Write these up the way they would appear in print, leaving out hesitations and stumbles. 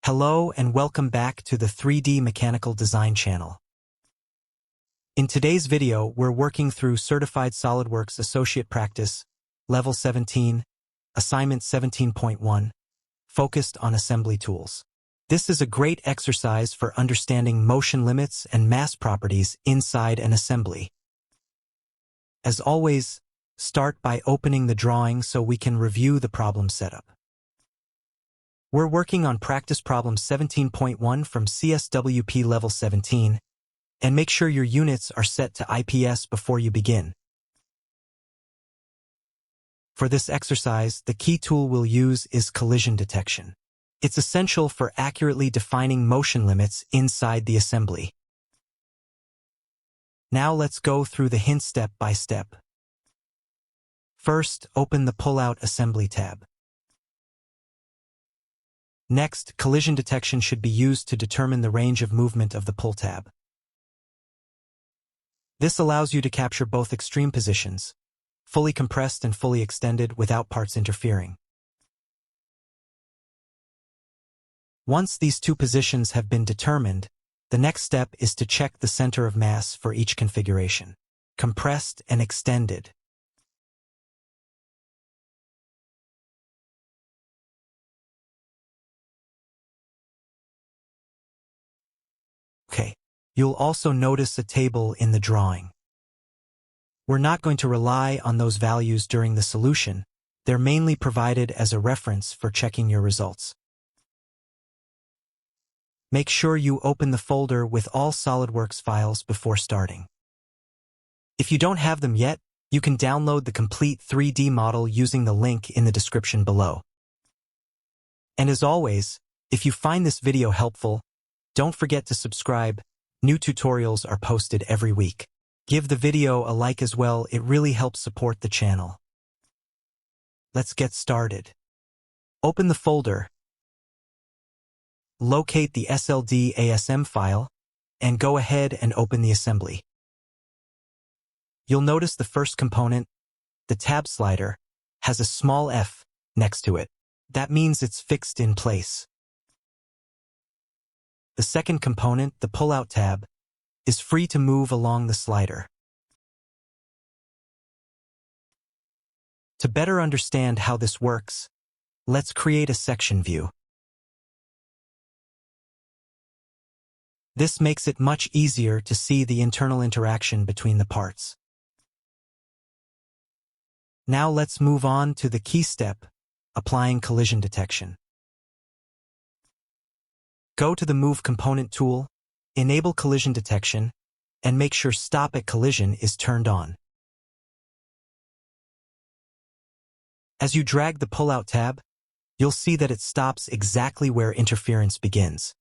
Hello and welcome back to the 3D Mechanical Design channel. In today's video, we're working through Certified SOLIDWORKS Associate Practice, Level 17, Assignment 17.1, focused on assembly tools. This is a great exercise for understanding motion limits and mass properties inside an assembly. As always, start by opening the drawing so we can review the problem setup. We're working on Practice Problem 17.1 from CSWP Level 17, and make sure your units are set to IPS before you begin. For this exercise, the key tool we'll use is collision detection. It's essential for accurately defining motion limits inside the assembly. Now let's go through the hint step by step. First, open the Pull-Out Assembly tab. Next, collision detection should be used to determine the range of movement of the pull tab. This allows you to capture both extreme positions, fully compressed and fully extended without parts interfering. Once these two positions have been determined, the next step is to check the center of mass for each configuration, compressed and extended. Okay, you'll also notice a table in the drawing. We're not going to rely on those values during the solution. They're mainly provided as a reference for checking your results. Make sure you open the folder with all SOLIDWORKS files before starting. If you don't have them yet, you can download the complete 3D model using the link in the description below. And as always, if you find this video helpful, don't forget to subscribe. New tutorials are posted every week. Give the video a like as well, it really helps support the channel. Let's get started. Open the folder, locate the SLD ASM file, and go ahead and open the assembly. You'll notice the first component, the tab slider, has a small F next to it. That means it's fixed in place. The second component, the pull-out tab, is free to move along the slider. To better understand how this works, let's create a section view. This makes it much easier to see the internal interaction between the parts. Now let's move on to the key step, applying collision detection. Go to the Move Component tool, enable collision detection, and make sure Stop at Collision is turned on. As you drag the Pull-Out tab, you'll see that it stops exactly where interference begins.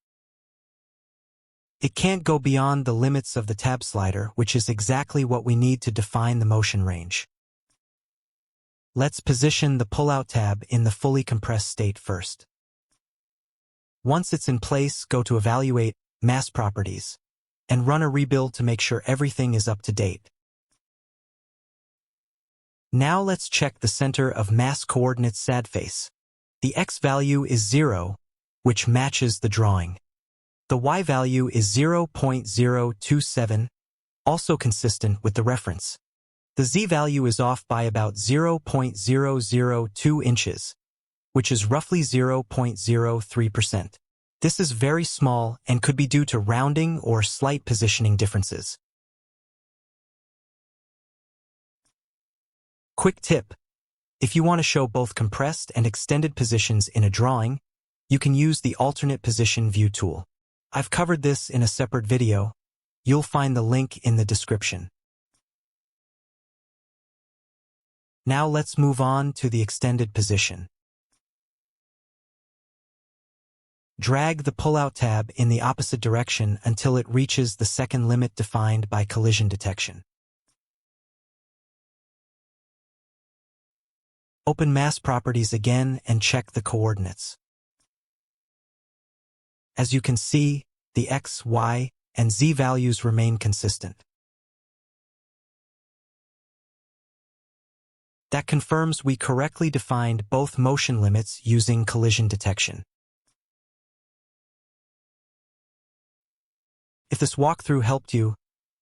It can't go beyond the limits of the tab slider, which is exactly what we need to define the motion range. Let's position the Pull-Out tab in the fully compressed state first. Once it's in place, go to Evaluate, Mass Properties, and run a rebuild to make sure everything is up to date. Now let's check the center of mass coordinates SAD face. The X value is 0, which matches the drawing. The Y value is 0.027, also consistent with the reference. The Z value is off by about 0.002 inches, which is roughly 0.03%. This is very small and could be due to rounding or slight positioning differences. Quick tip: if you want to show both compressed and extended positions in a drawing, you can use the Alternate Position View tool. I've covered this in a separate video. You'll find the link in the description. Now let's move on to the extended position. Drag the Pull-Out tab in the opposite direction until it reaches the second limit defined by collision detection. Open Mass Properties again and check the coordinates. As you can see, the X, Y, and Z values remain consistent. That confirms we correctly defined both motion limits using collision detection. If this walkthrough helped you,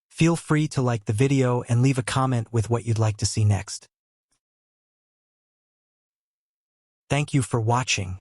feel free to like the video and leave a comment with what you'd like to see next. Thank you for watching.